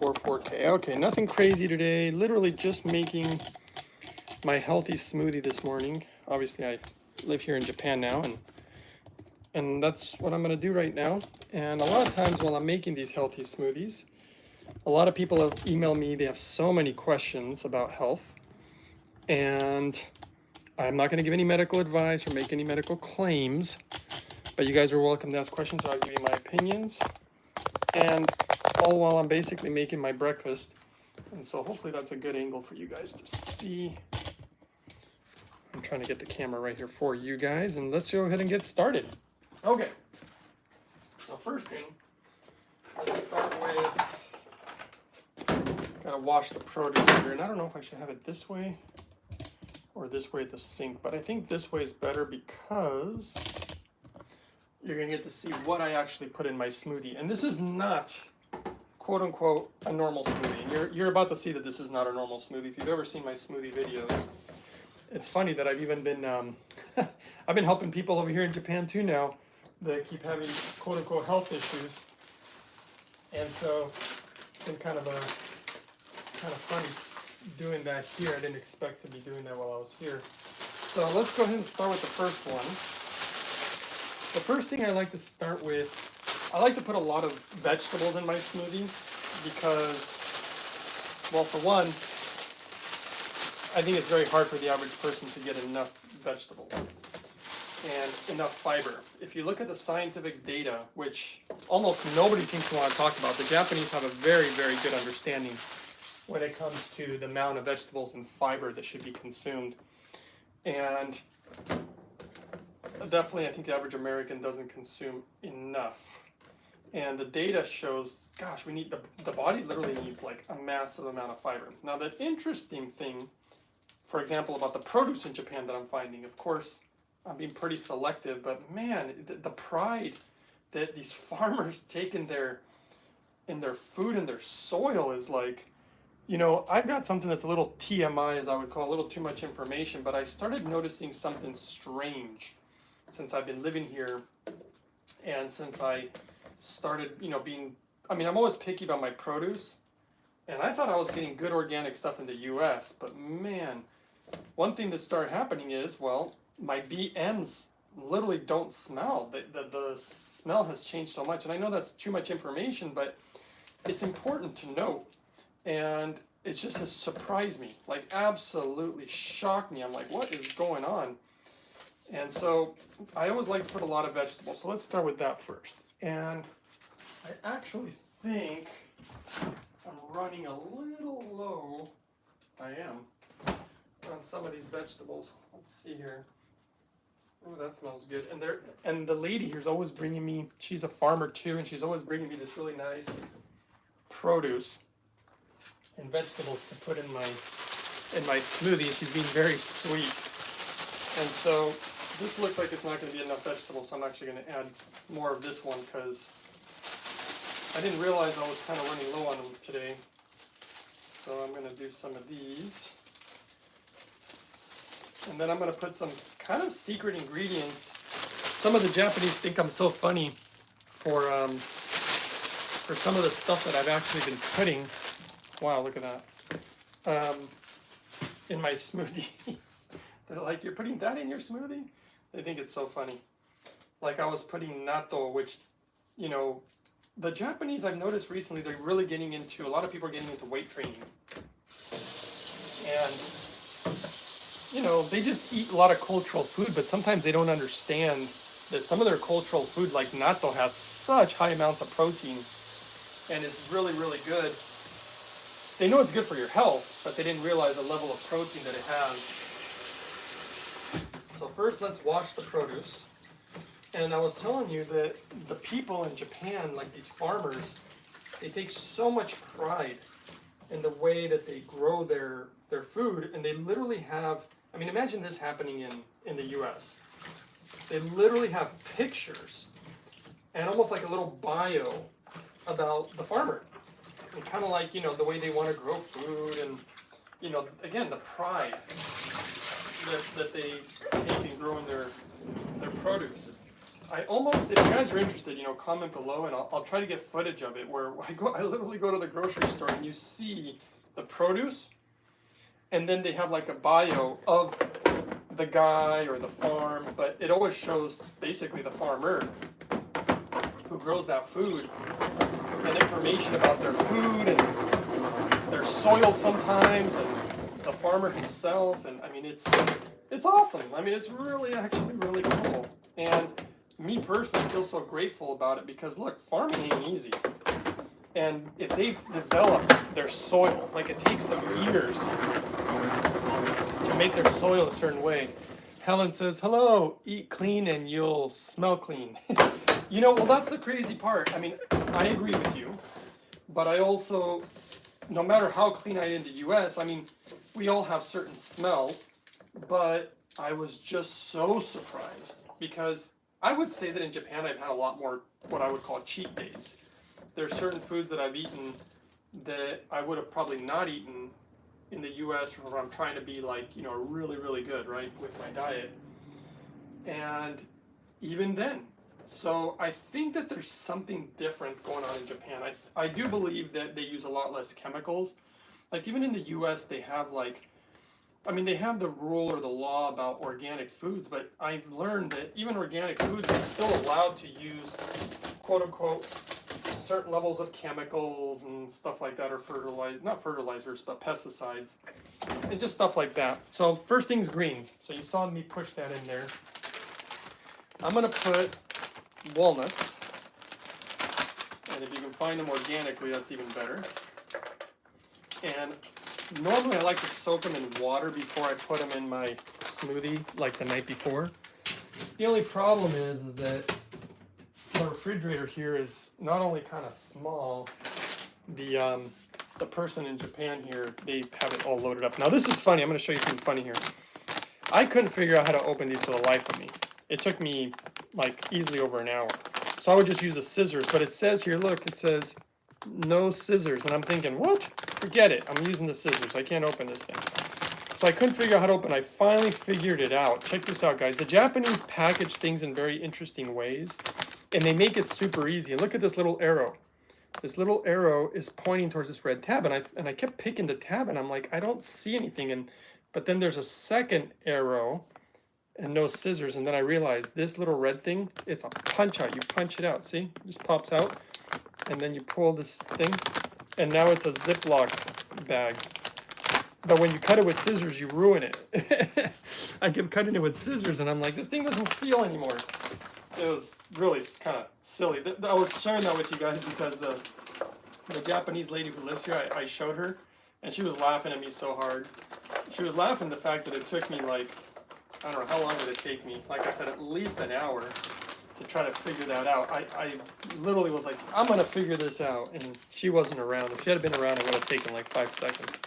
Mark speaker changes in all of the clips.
Speaker 1: 4K. Okay, nothing crazy today. Literally just making my healthy smoothie this morning. Obviously, I live here in Japan now, and that's what I'm going to do right now. And a lot of times while I'm making these healthy smoothies, a lot of people have emailed me. They have so many questions about health, and I'm not going to give any medical advice or make any medical claims, but you guys are welcome to ask questions. I'll give you my opinions, and all while I'm basically making my breakfast. And so hopefully that's a good angle for you guys to see. I'm trying to get the camera right here for you guys, and let's go ahead and get started. Okay, so first thing, let's start with, gotta wash the produce here, and I don't know if I should have it this way or this way at the sink, but I think this way is better because you're gonna get to see what I actually put in my smoothie. And this is not, quote unquote, a normal smoothie. And you're about to see that this is not a normal smoothie. If you've ever seen my smoothie videos, it's funny that I've even been, I've been helping people over here in Japan too now that keep having quote unquote health issues. And so it's been kind of funny doing that here. I didn't expect to be doing that while I was here. So let's go ahead and start with the first one. The first thing I like to start with, I like to put a lot of vegetables in my smoothie because, well, for one, I think it's very hard for the average person to get enough vegetables and enough fiber. If you look at the scientific data, which almost nobody seems to want to talk about, the Japanese have a very, very good understanding when it comes to the amount of vegetables and fiber that should be consumed. And definitely, I think the average American doesn't consume enough. And the data shows, gosh, we need, the body literally needs like a massive amount of fiber. Now, the interesting thing, for example, about the produce in Japan that I'm finding, of course, I'm being pretty selective, but man, the pride that these farmers take in their food and their soil is like, you know, I've got something that's a little TMI, as I would call, a little too much information, but I started noticing something strange since I've been living here, and since I started, you know, being, I mean, I'm always picky about my produce, and I thought I was getting good organic stuff in the US, but man, one thing that started happening is, well, my BMs literally don't smell. The smell has changed so much, and I know that's too much information, but it's important to note, and it just has surprised me, like absolutely shocked me. I'm like, what is going on? And so I always like to put a lot of vegetables. So let's start with that first. And I actually think I'm running a little low. I am on some of these vegetables. Let's see here. Oh, that smells good. And the lady here's always bringing me, she's a farmer too, and she's always bringing me this really nice produce and vegetables to put in my smoothie. She's being very sweet. And so this looks like it's not going to be enough vegetables, so I'm actually going to add more of this one because I didn't realize I was kind of running low on them today. So I'm going to do some of these. And then I'm going to put some kind of secret ingredients. Some of the Japanese think I'm so funny for some of the stuff that I've actually been putting. Wow, look at that. In my smoothies. They're like, you're putting that in your smoothie? They think it's so funny. Like I was putting natto, which, you know, the Japanese, I've noticed recently, they're really getting into, a lot of people are getting into weight training. And, you know, they just eat a lot of cultural food, but sometimes they don't understand that some of their cultural food, like natto, has such high amounts of protein and is really, really good. They know it's good for your health, but they didn't realize the level of protein that it has. So first, let's wash the produce. And I was telling you that the people in Japan, like these farmers, they take so much pride in the way that they grow their food, and they literally have, I mean, imagine this happening in the US. They literally have pictures and almost like a little bio about the farmer. And kind of like, you know, the way they want to grow food and, you know, again, the pride that they take in growing their produce. I almost, if you guys are interested, comment below and I'll try to get footage of it where I literally go to the grocery store and you see the produce and then they have like a bio of the guy or the farm, but it always shows basically the farmer who grows that food and information about their food and their soil sometimes and the farmer himself. And I mean, it's awesome. I mean, it's really actually really cool. And me personally feel so grateful about it because look, farming ain't easy. And if they've developed their soil, like it takes them years to make their soil a certain way. Helen says, hello, eat clean and you'll smell clean. Well, that's the crazy part. I mean, I agree with you, but I also, no matter how clean I am in the US, I mean, we all have certain smells, but I was just so surprised because I would say that in Japan I've had a lot more what I would call cheat days. There are certain foods that I've eaten that I would have probably not eaten in the US where I'm trying to be like, really, really good, right, with my diet. And even then, so I think that there's something different going on in Japan. I do believe that they use a lot less chemicals. Like even in the US, they have they have the rule or the law about organic foods, but I've learned that even organic foods are still allowed to use, quote unquote, certain levels of chemicals and stuff like that, or not fertilizers, but pesticides, and just stuff like that. So first thing's greens. So you saw me push that in there. I'm gonna put walnuts, and if you can find them organically, that's even better. And normally I like to soak them in water before I put them in my smoothie, like the night before. The only problem is that the refrigerator here is not only kind of small, the person in Japan here, they have it all loaded up. Now this is funny, I'm going to show you something funny here. I couldn't figure out how to open these for the life of me. It took me like easily over an hour. So I would just use the scissors, but it says here, look, it says no scissors, and I'm thinking, what? Forget it, I'm using the scissors, I can't open this thing. So I couldn't figure out how to open. I finally figured it out. Check this out, guys. The Japanese package things in very interesting ways, and they make it super easy. And look at this little arrow. This little arrow is pointing towards this red tab, and I kept picking the tab, and I'm like, I don't see anything. But then there's a second arrow, and no scissors, and then I realized this little red thing, it's a punch out. You punch it out, see? It just pops out, and then you pull this thing, and now it's a Ziploc bag. But when you cut it with scissors, you ruin it. I kept cutting it with scissors, and I'm like, this thing doesn't seal anymore. It was really kind of silly. I was sharing that with you guys because the Japanese lady who lives here, I showed her, and she was laughing at me so hard. She was laughing at the fact that it took me like, I don't know, how long did it take me? Like I said, at least an hour to try to figure that out. I literally was like, I'm going to figure this out, and she wasn't around. If she had been around, it would have taken like 5 seconds.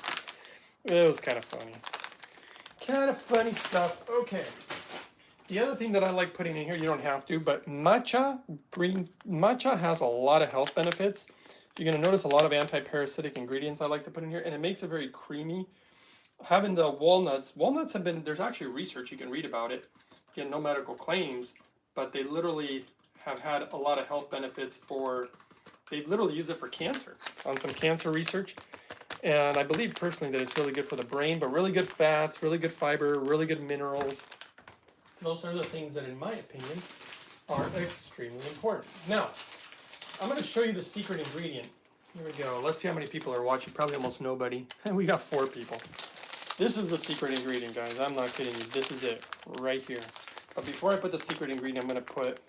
Speaker 1: It was kind of funny. Kind of funny stuff. Okay. The other thing that I like putting in here, you don't have to, but green matcha has a lot of health benefits. You're going to notice a lot of anti-parasitic ingredients I like to put in here, and it makes it very creamy. Having the walnuts have been, there's actually research, you can read about it. Again, no medical claims, but they literally have had a lot of health benefits they literally use it for cancer, on some cancer research. And I believe personally that it's really good for the brain, but really good fats, really good fiber, really good minerals. Those are the things that, in my opinion, are extremely important. Now, I'm going to show you the secret ingredient. Here we go. Let's see how many people are watching. Probably almost nobody. And we got 4 people. This is the secret ingredient, guys. I'm not kidding you. This is it, right here. But before I put the secret ingredient, I'm going to put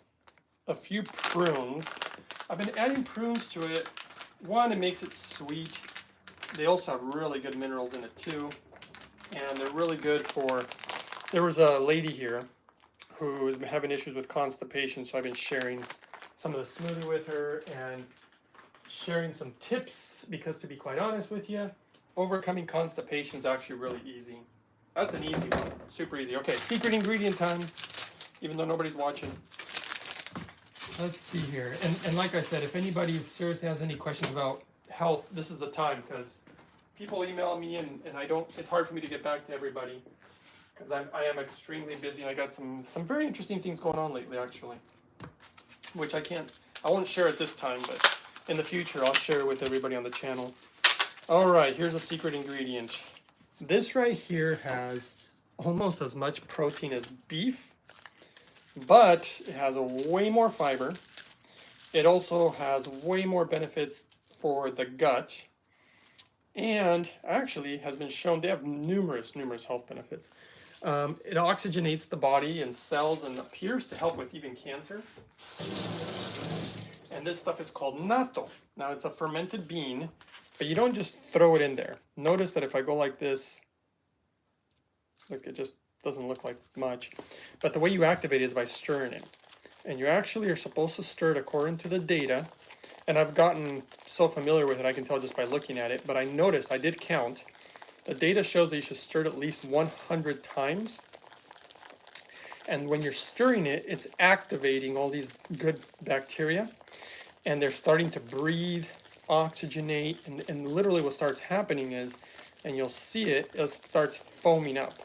Speaker 1: a few prunes. I've been adding prunes to it. One, it makes it sweet. They also have really good minerals in it too. And they're really good for, there was a lady here who has been having issues with constipation, so I've been sharing some of the smoothie with her and sharing some tips, because to be quite honest with you, overcoming constipation is actually really easy. That's an easy one, super easy. Okay, secret ingredient time, even though nobody's watching. Let's see here, and like I said, if anybody seriously has any questions about health, this is the time, because people email me and it's hard for me to get back to everybody, because I am extremely busy, and I got some very interesting things going on lately, actually. which I won't share it this time, but in the future I'll share it with everybody on the channel. All right, here's a secret ingredient. This right here has almost as much protein as beef, but it has a way more fiber. It also has way more benefits for the gut, and actually has been shown to have numerous health benefits. It oxygenates the body and cells and appears to help with even cancer. And this stuff is called natto. Now it's a fermented bean, but you don't just throw it in there. Notice that if I go like this, look, it just doesn't look like much. But the way you activate it is by stirring it. And you actually are supposed to stir it according to the data. And I've gotten so familiar with it, I can tell just by looking at it. But I noticed, I did count, the data shows that you should stir it at least 100 times. And when you're stirring it, it's activating all these good bacteria. And they're starting to breathe, oxygenate, and literally what starts happening is, and you'll see it, it starts foaming up.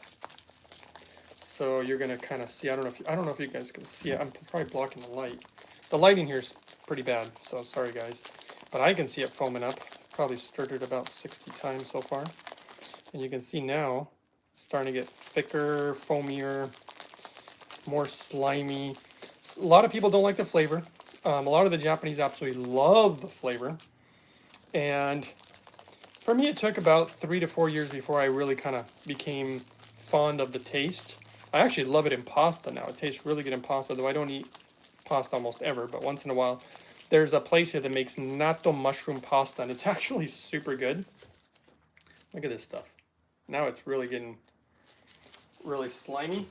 Speaker 1: So you're gonna kind of see. I don't know if you guys can see it. I'm probably blocking the light. The lighting here is pretty bad, so sorry guys. But I can see it foaming up. Probably stirred it about 60 times so far, and you can see now it's starting to get thicker, foamier, more slimy. A lot of people don't like the flavor. A lot of the Japanese absolutely love the flavor. And for me, it took about 3 to 4 years before I really kind of became fond of the taste. I actually love it in pasta now. It tastes really good in pasta, though I don't eat pasta almost ever, but once in a while. There's a place here that makes natto mushroom pasta, and it's actually super good. Look at this stuff. Now it's really getting really slimy.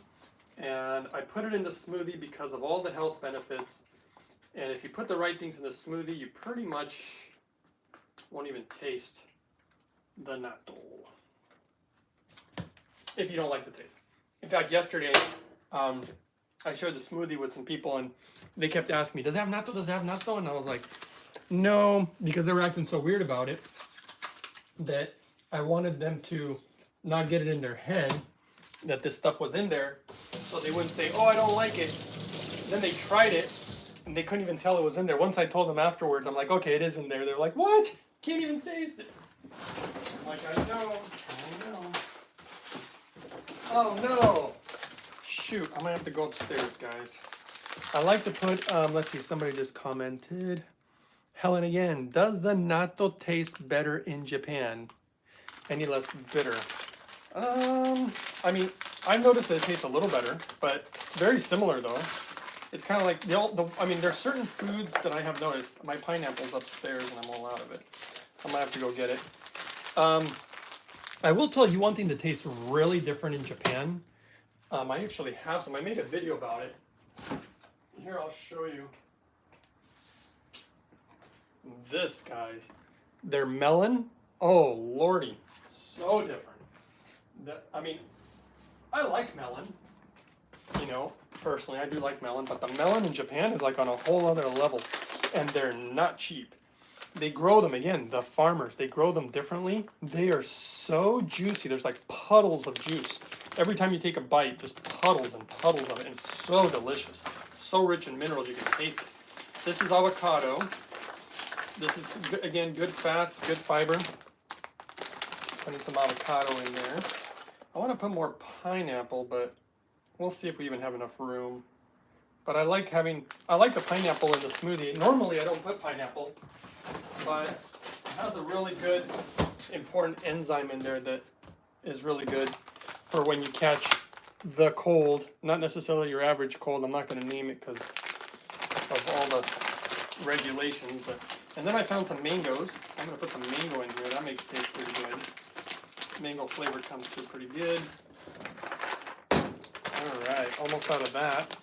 Speaker 1: And I put it in the smoothie because of all the health benefits. And if you put the right things in the smoothie, you pretty much won't even taste the natto. If you don't like the taste. In fact, yesterday, I shared the smoothie with some people, and they kept asking me, does it have natto? Does it have natto? And I was like, no, because they were acting so weird about it that I wanted them to not get it in their head that this stuff was in there, so they wouldn't say, oh, I don't like it. Then they tried it, and they couldn't even tell it was in there. Once I told them afterwards, I'm like, okay, it is in there. They're like, what? Can't even taste it. I'm like, I know. Oh no! Shoot, I'm gonna have to go upstairs, guys. I like to put, let's see, somebody just commented. Helen again, does the natto taste better in Japan? Any less bitter? I mean, I've noticed that it tastes a little better, but very similar though. It's kind of like, I mean, there's certain foods that I have noticed. My pineapple's upstairs and I'm all out of it. I might have to go get it. I will tell you one thing that tastes really different in Japan. I actually have some. I made a video about it. Here, I'll show you. This, guys. Their melon. Oh, lordy. So different. I mean, I like melon. You know, personally, I do like melon. But the melon in Japan is like on a whole other level. And they're not cheap. They grow them, again, the farmers, they grow them differently. They are so juicy. There's like puddles of juice. Every time you take a bite, just puddles and puddles of it. And it's so delicious. So rich in minerals, you can taste it. This is avocado. This is, again, good fats, good fiber. Putting some avocado in there. I want to put more pineapple, but we'll see if we even have enough room. But I like the pineapple in the smoothie. Normally, I don't put pineapple. But it has a really good, important enzyme in there that is really good for when you catch the cold. Not necessarily your average cold. I'm not going to name it because of all the regulations. And then I found some mangoes. I'm going to put some mango in here. That makes it taste pretty good. Mango flavor comes through pretty good. All right, almost out of that.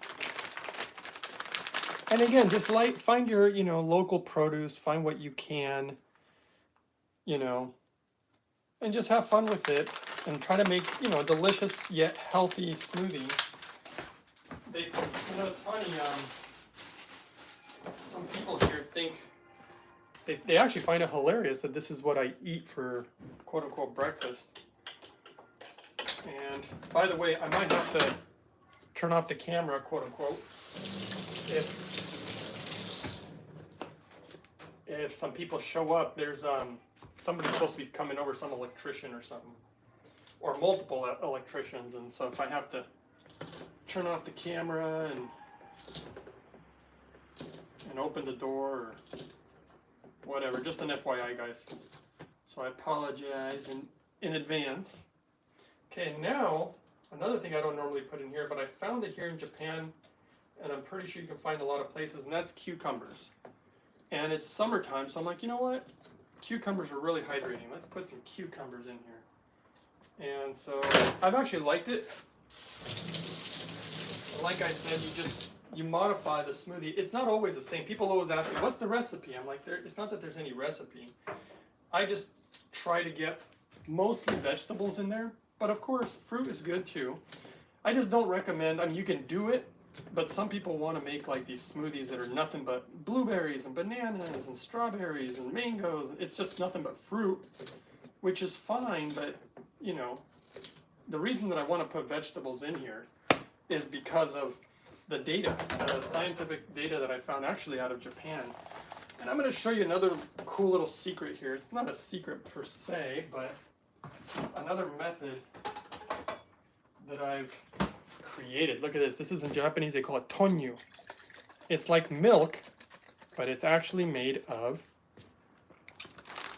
Speaker 1: And again, just find your, local produce, find what you can, and just have fun with it and try to make, a delicious yet healthy smoothie. It's funny, some people here think, they actually find it hilarious that this is what I eat for quote unquote breakfast. And by the way, I might have to turn off the camera, quote unquote, if some people show up. There's somebody supposed to be coming over, some electrician or something, or multiple electricians, and so if I have to turn off the camera and open the door or whatever, just an FYI, guys. So I apologize in advance. Okay, now another thing I don't normally put in here, but I found it here in Japan, and I'm pretty sure you can find a lot of places, and that's cucumbers. And it's summertime, so I'm like, you know what? Cucumbers are really hydrating. Let's put some cucumbers in here. And so I've actually liked it. Like I said, you modify the smoothie. It's not always the same. People always ask me, what's the recipe? I'm like, it's not that there's any recipe. I just try to get mostly vegetables in there, but of course fruit is good too. I just don't recommend, I mean, you can do it, but some people want to make like these smoothies that are nothing but blueberries and bananas and strawberries and mangoes. It's just nothing but fruit, which is fine, but you know, the reason that I want to put vegetables in here is because of the data, the scientific data that I found actually out of Japan. And I'm going to show you another cool little secret here. It's not a secret per se, but another method that I've created. Look at this. This is in Japanese. They call it tonyu. It's like milk, but it's actually made of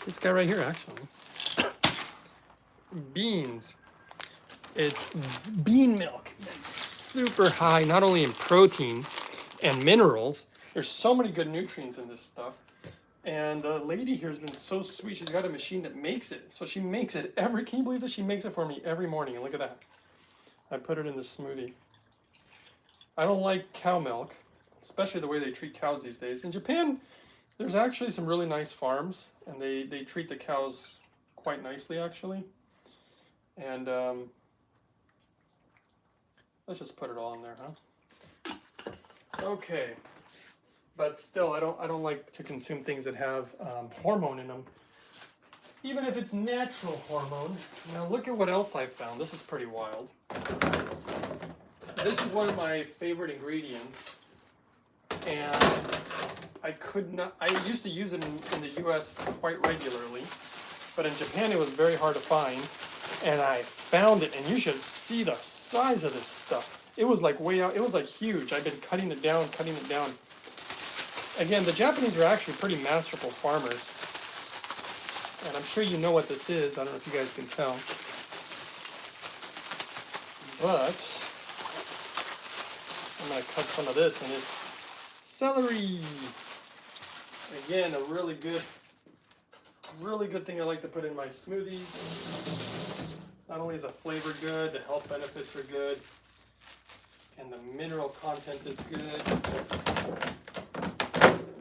Speaker 1: this guy right here, actually. Beans. It's bean milk. It's super high, not only in protein and minerals. There's so many good nutrients in this stuff. And the lady here has been so sweet. She's got a machine that makes it. So she makes it can you believe that? She makes it for me every morning. And look at that. I put it in the smoothie. I don't like cow milk, especially the way they treat cows these days. In Japan, there's actually some really nice farms, and they treat the cows quite nicely, actually. And let's just put it all in there, huh? Okay. But still, I don't like to consume things that have hormone in them, even if it's natural hormone. Now look at what else I found. This is pretty wild. This is one of my favorite ingredients, and I used to use it in the US quite regularly, but in Japan it was very hard to find, and I found it, and you should see the size of this stuff. It was like way out, it was like huge. I've been cutting it down. Again, the Japanese are actually pretty masterful farmers, and I'm sure you know what this is. I don't know if you guys can tell, but I'm going to cut some of this, and it's celery. Again, a really good thing I like to put in my smoothies. Not only is the flavor good, the health benefits are good, and the mineral content is good.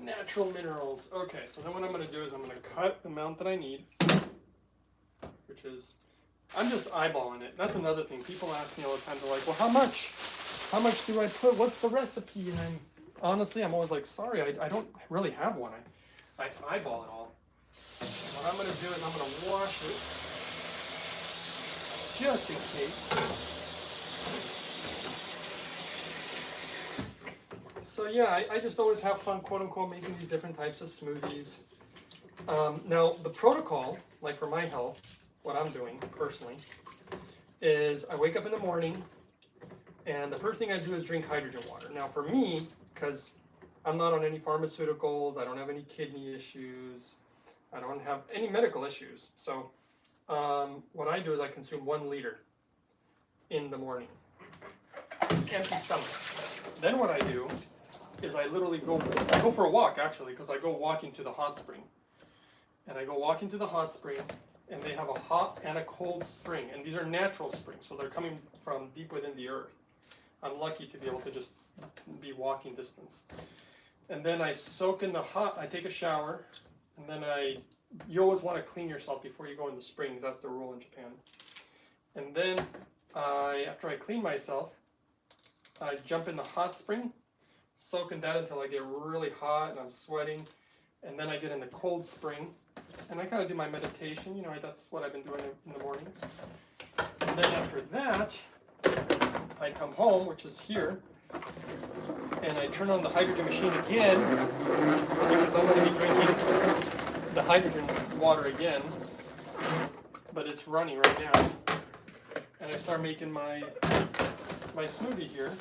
Speaker 1: Natural minerals. Okay, so then what I'm going to do is I'm going to cut the amount that I need, which is, I'm just eyeballing it. That's another thing. People ask me all the time, they're like, well, how much? How much do I put? What's the recipe? And I'm always like, sorry, I don't really have one. I eyeball it all. What I'm going to do is I'm going to wash it, just in case. So yeah, I just always have fun, quote unquote, making these different types of smoothies. Now, the protocol, like for my health, what I'm doing personally, is I wake up in the morning, and the first thing I do is drink hydrogen water. Now for me, because I'm not on any pharmaceuticals, I don't have any kidney issues, I don't have any medical issues. So what I do is I consume 1 liter in the morning, empty stomach. Then what I do is I literally go for a walk, actually, because I go walking to the hot spring. And I go walking to the hot spring, and they have a hot and a cold spring. And these are natural springs, so they're coming from deep within the earth. I'm lucky to be able to just be walking distance. And then I soak in the hot, I take a shower, and then you always want to clean yourself before you go in the springs. That's the rule in Japan. And then after I clean myself, I jump in the hot spring, soak in that until I get really hot and I'm sweating. And then I get in the cold spring, and I kind of do my meditation. You know, that's what I've been doing in the mornings. And then after that, I come home, which is here, and I turn on the hydrogen machine again because I'm going to be drinking the hydrogen water again, but it's running right now. And I start making my smoothie here.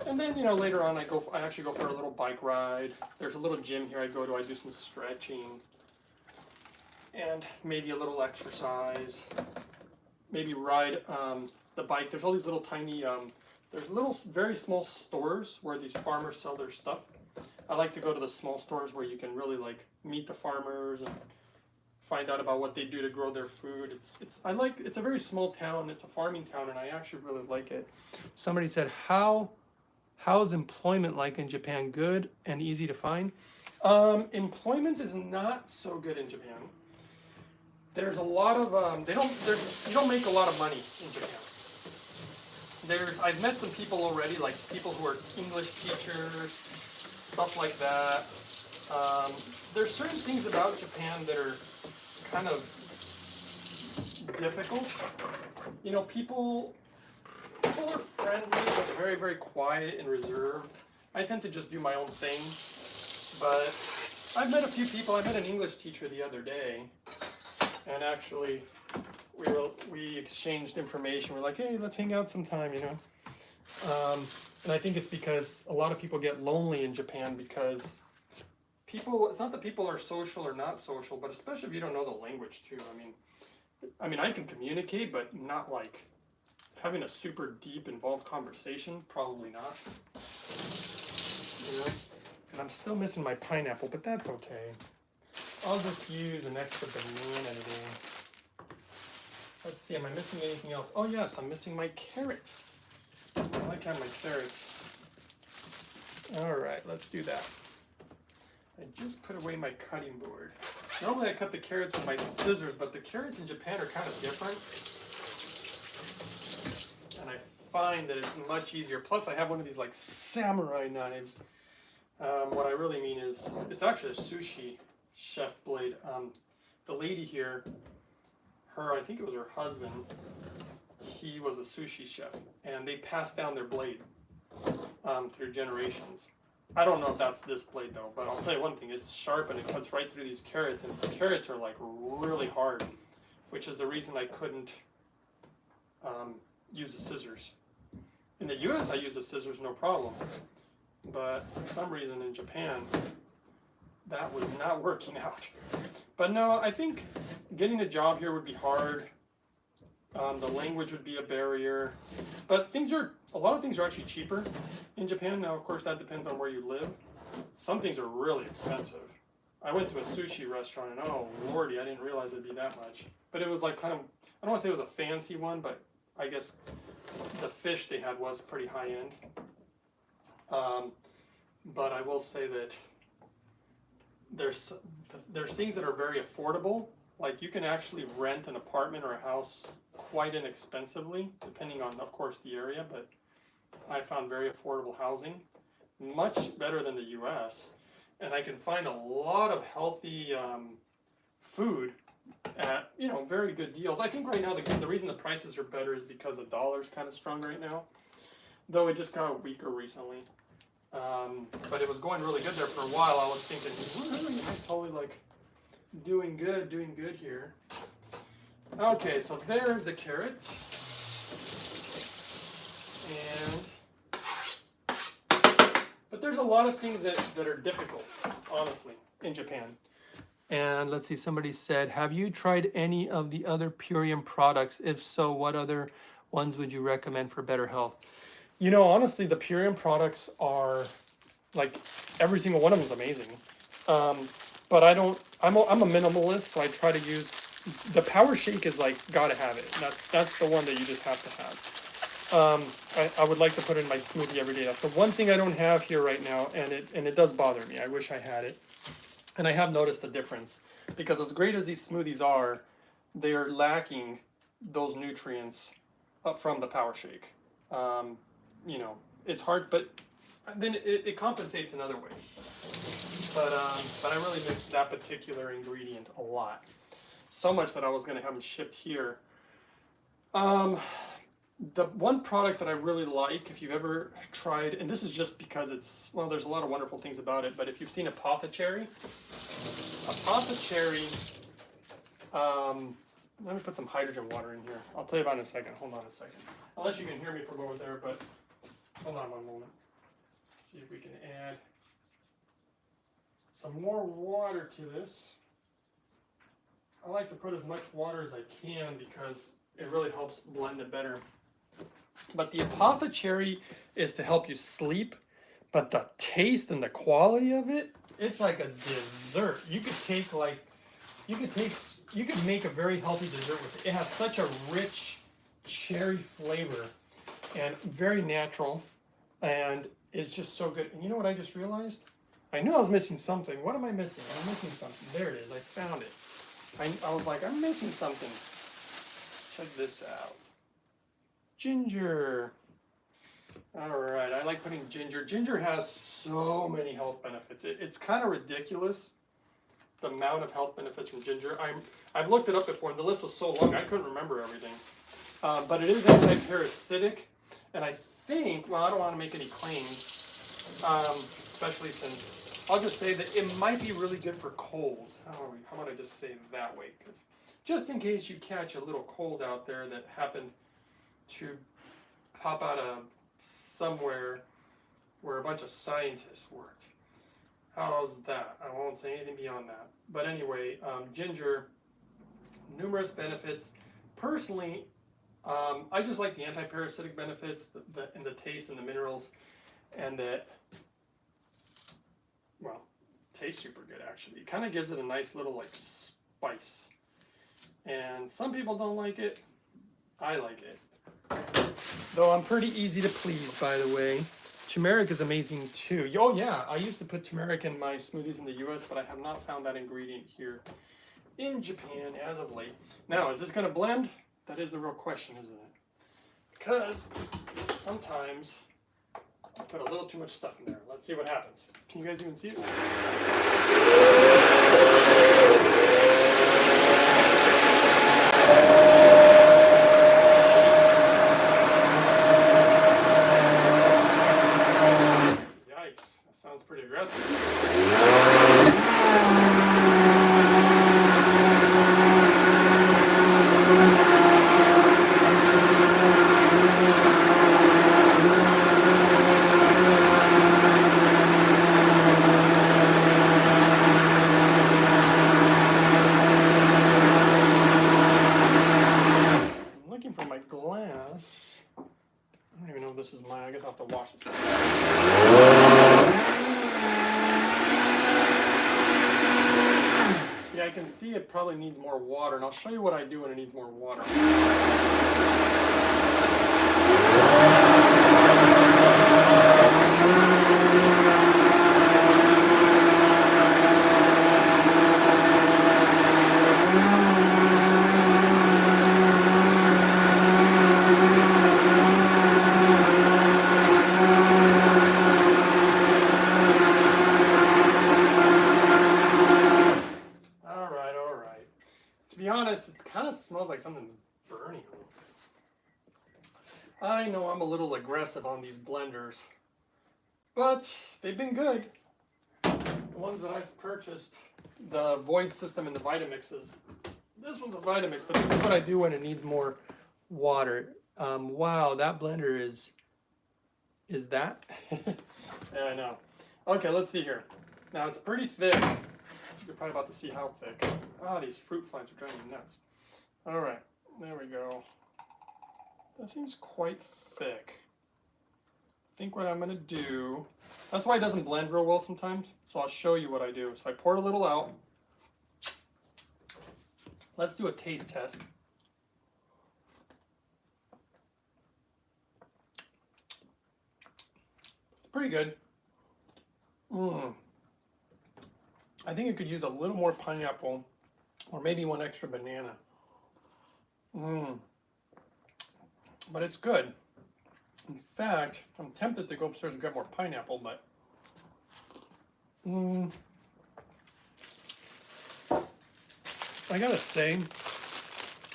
Speaker 1: And then, you know, later on I actually go for a little bike ride. There's a little gym here I go to. I do some stretching and maybe a little exercise. Maybe ride the bike. There's all these little tiny, there's little very small stores where these farmers sell their stuff. I like to go to the small stores where you can really like meet the farmers and find out about what they do to grow their food. It's a very small town. It's a farming town, and I actually really like it. Somebody said, how's employment like in Japan? Good and easy to find? Employment is not so good in Japan. There's a lot of you don't make a lot of money in Japan. I've met some people already, like people who are English teachers, stuff like that. There's certain things about Japan that are kind of difficult. You know, people are friendly, but very, very quiet and reserved. I tend to just do my own thing. But I've met a few people. I met an English teacher the other day, and actually we exchanged information. We're like, hey, let's hang out sometime, you know. And I think it's because a lot of people get lonely in Japan because it's not that people are social or not social, but especially if you don't know the language too. I mean, I can communicate, but not like having a super deep, involved conversation, probably not. You know? And I'm still missing my pineapple, but that's okay. I'll just use an extra banana today. Let's see, am I missing anything else? Oh yes, I'm missing my carrot. I like having my carrots. All right, let's do that. I just put away my cutting board. Normally I cut the carrots with my scissors, but the carrots in Japan are kind of different. And I find that it's much easier. Plus I have one of these like samurai knives. What I really mean is, it's actually a sushi chef blade. The lady here, I think it was her husband, he was a sushi chef, and they passed down their blade through generations. I don't know if that's this blade though, but I'll tell you one thing, it's sharp and it cuts right through these carrots, and these carrots are like really hard, which is the reason I couldn't use the scissors. In the US I use the scissors no problem, but for some reason in Japan that was not working out. But no, I think getting a job here would be hard. The language would be a barrier, but a lot of things are actually cheaper in Japan. Now, of course, that depends on where you live. Some things are really expensive. I went to a sushi restaurant, and oh lordy, I didn't realize it'd be that much. But it was like kind of, I don't want to say it was a fancy one, but I guess the fish they had was pretty high end. But I will say that there's things that are very affordable. Like you can actually rent an apartment or a house quite inexpensively, depending on, of course, the area, but I found very affordable housing, much better than the US, and I can find a lot of healthy food at, you know, very good deals. I think right now the reason the prices are better is because the dollar's kind of strong right now, though it just got weaker recently. But it was going really good there for a while. I was thinking, woo-hoo, I'm totally like doing good here. Okay, so there's the carrots. But there's a lot of things that are difficult, honestly, in Japan. And let's see, somebody said, have you tried any of the other Purium products? If so, what other ones would you recommend for better health? You know, honestly, the Purium products are, like, every single one of them is amazing. But I'm a minimalist, so I try to use, the Power Shake is like, gotta have it. That's the one that you just have to have. I would like to put it in my smoothie every day. That's the one thing I don't have here right now, and it does bother me. I wish I had it. And I have noticed the difference, because as great as these smoothies are, they are lacking those nutrients from the Power Shake. You know, it's hard, but then it compensates another way. But I really miss that particular ingredient a lot. So much that I was going to have them shipped here. The one product that I really like, if you've ever tried, and this is just because it's, well, there's a lot of wonderful things about it, but if you've seen Apothecary, let me put some hydrogen water in here. I'll tell you about it in a second. Hold on a second. Unless you can hear me from over there, but hold on one moment. See if we can add some more water to this. I like to put as much water as I can because it really helps blend it better. But the Apothecary is to help you sleep, but the taste and the quality of it, it's like a dessert. You could make a very healthy dessert with it. It has such a rich cherry flavor and very natural, and it's just so good. And you know what I just realized? I knew I was missing something. What am I missing? I'm missing something. There it is. I found it. I was like, I'm missing something. Check this out. Ginger. All right, I like putting ginger. Ginger has so many health benefits. It's kind of ridiculous, the amount of health benefits from ginger. I've looked it up before, and the list was so long I couldn't remember everything. But it is anti-parasitic, and I think, well, I don't want to make any claims, especially since I'll just say that it might be really good for colds. How about I just say it that way? Because just in case you catch a little cold out there that happened to pop out of somewhere where a bunch of scientists worked. How's that? I won't say anything beyond that. But anyway, ginger, numerous benefits. Personally, I just like the anti-parasitic benefits, and the taste and the minerals, and that, well, tastes super good actually. It kind of gives it a nice little like spice. And some people don't like it. I like it. Though I'm pretty easy to please, by the way. Turmeric is amazing too. Oh yeah, I used to put turmeric in my smoothies in the US, but I have not found that ingredient here in Japan as of late. Now, is this going to blend? That is the real question, isn't it? Because sometimes I put a little too much stuff in there. Let's see what happens. Can you guys even see it? Sounds pretty aggressive. I'm looking for my glass. I don't even know if this is mine. I guess I'll have to wash this. See, I can see it probably needs more water, and I'll show you what I do when it needs more water. To be honest, it kind of smells like something's burning a little bit. I know I'm a little aggressive on these blenders, but they've been good. The ones that I've purchased, the Void system and the Vitamixes. This one's a Vitamix, but this is what I do when it needs more water. Wow, that blender is that? Yeah, I know. Okay, let's see here. Now it's pretty thick. You're probably about to see how thick. Ah, these fruit flies are driving me nuts. All right, there we go. That seems quite thick. I think what I'm gonna do, that's why it doesn't blend real well sometimes, so I'll show you what I do. So I poured a little out. Let's do a taste test. It's pretty good. I think it could use a little more pineapple, or maybe one extra banana. But it's good. In fact, I'm tempted to go upstairs and grab more pineapple, but I gotta say,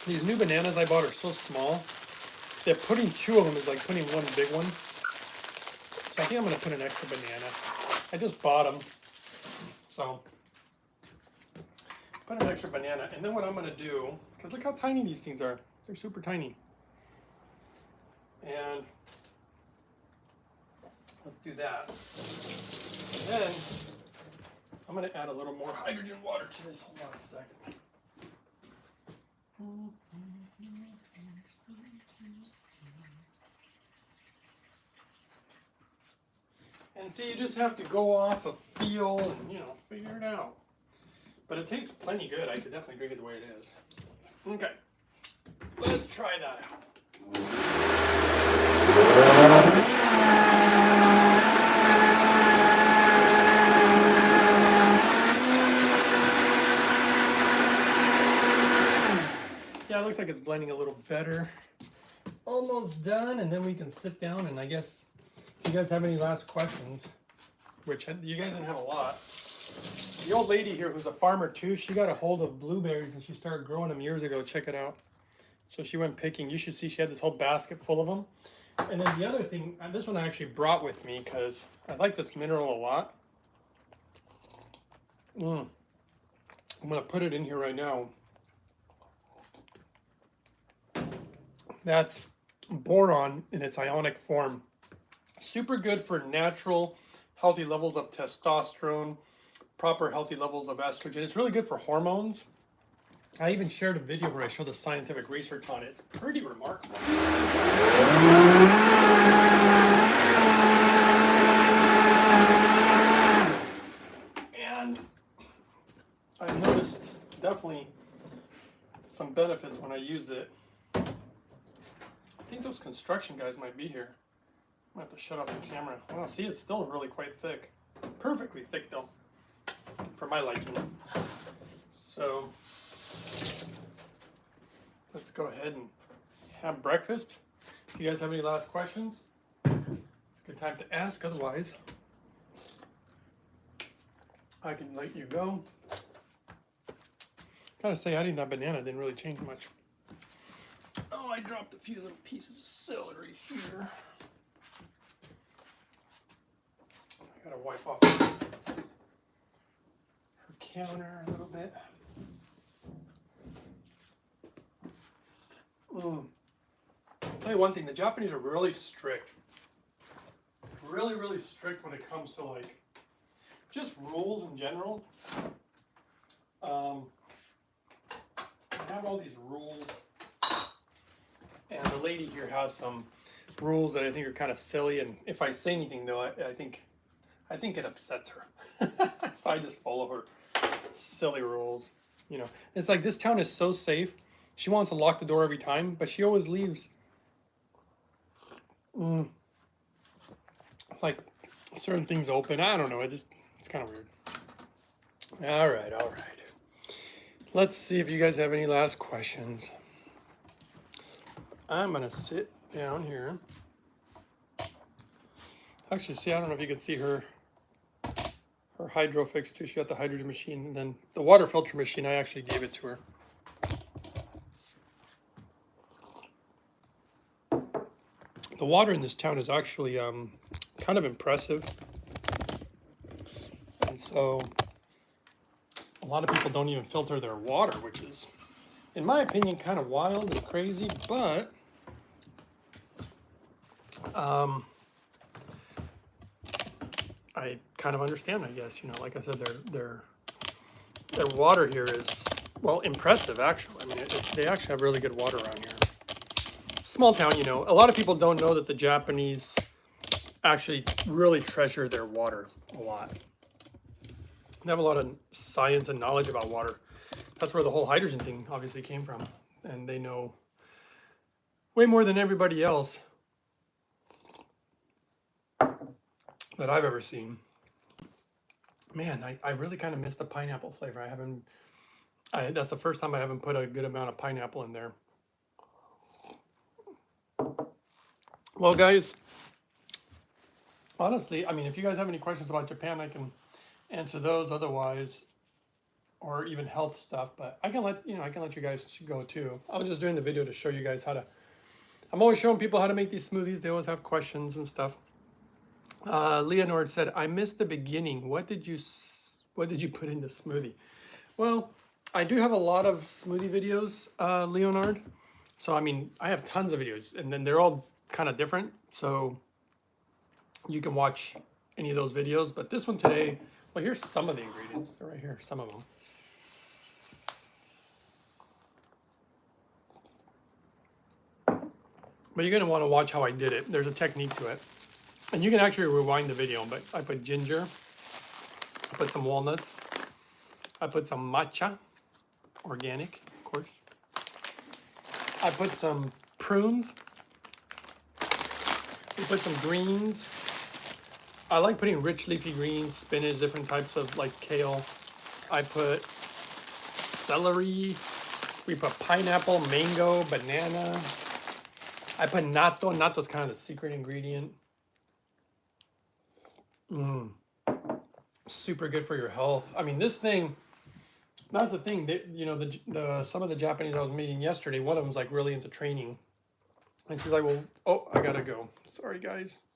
Speaker 1: these new bananas I bought are so small, that putting 2 of them is like putting one big one. So I think I'm going to put an extra banana. I just bought them. So put an extra banana. And then what I'm going to do, because look how tiny these things are. They're super tiny. And let's do that. And then I'm going to add a little more hydrogen water to this. Hold on a second. And see, you just have to go off a feel and, you know, figure it out. But it tastes plenty good. I could definitely drink it the way it is. Okay, let's try that out. Yeah, it looks like it's blending a little better. Almost done, and then we can sit down, and I guess if you guys have any last questions, which you guys didn't have a lot. The old lady here, who's a farmer too, she got a hold of blueberries and she started growing them years ago. Check it out. So she went picking. You should see she had this whole basket full of them. And then the other thing, this one I actually brought with me because I like this mineral a lot. I'm going to put it in here right now. That's boron in its ionic form. Super good for natural, healthy levels of testosterone, proper healthy levels of estrogen. It's really good for hormones. I even shared a video where I show the scientific research on it. It's pretty remarkable. And I've noticed definitely some benefits when I use it. I think those construction guys might be here. I'm gonna have to shut off the camera. Wow, see, it's still really quite thick. Perfectly thick though, for my liking. So let's go ahead and have breakfast. If you guys have any last questions, it's a good time to ask. Otherwise, I can let you go. Gotta say, adding that banana didn't really change much. Oh, I dropped a few little pieces of celery here. I gotta wipe off her counter a little bit. I'll tell you one thing, the Japanese are really strict. Really, really strict when it comes to like just rules in general. They have all these rules. And the lady here has some rules that I think are kind of silly. And if I say anything though, I think it upsets her. So I just follow her silly rules. You know, it's like this town is so safe. She wants to lock the door every time, but she always leaves like certain things open. I don't know. It's kind of weird. All right. Let's see if you guys have any last questions. I'm gonna sit down here. Actually, see, I don't know if you can see her hydro fix too. She got the hydrogen machine, and then the water filter machine, I actually gave it to her. The water in this town is actually kind of impressive. And so a lot of people don't even filter their water, which is, in my opinion, kind of wild and crazy, but I kind of understand, I guess. You know, like I said, their water here is, well, impressive, actually. I mean, they actually have really good water around here. Small town, you know. A lot of people don't know that the Japanese actually really treasure their water a lot. They have a lot of science and knowledge about water. That's where the whole hydrogen thing obviously came from. And they know way more than everybody else that I've ever seen. Man, I really kind of miss the pineapple flavor. That's the first time I haven't put a good amount of pineapple in there. Well, guys, honestly, I mean, if you guys have any questions about Japan, I can answer those. Otherwise, or even health stuff, but I can let you guys go too. I was just doing the video to show you guys how I'm always showing people how to make these smoothies. They always have questions and stuff. Leonard said, "I missed the beginning. What did you put in the smoothie?" Well, I do have a lot of smoothie videos, Leonard. So I mean, I have tons of videos, and then they're all kind of different. So you can watch any of those videos. But this one today, well, here's some of the ingredients. They're right here, some of them. But you're gonna want to watch how I did it. There's a technique to it. And you can actually rewind the video, but I put ginger, I put some walnuts, I put some matcha, organic, of course. I put some prunes, we put some greens. I like putting rich leafy greens, spinach, different types of like kale. I put celery, we put pineapple, mango, banana. I put natto. Natto's kind of the secret ingredient. Super good for your health. I mean, this thing, that's the thing. That, you know, the some of the Japanese I was meeting yesterday, one of them was like really into training. And she's like, well, oh, I gotta go. Sorry, guys.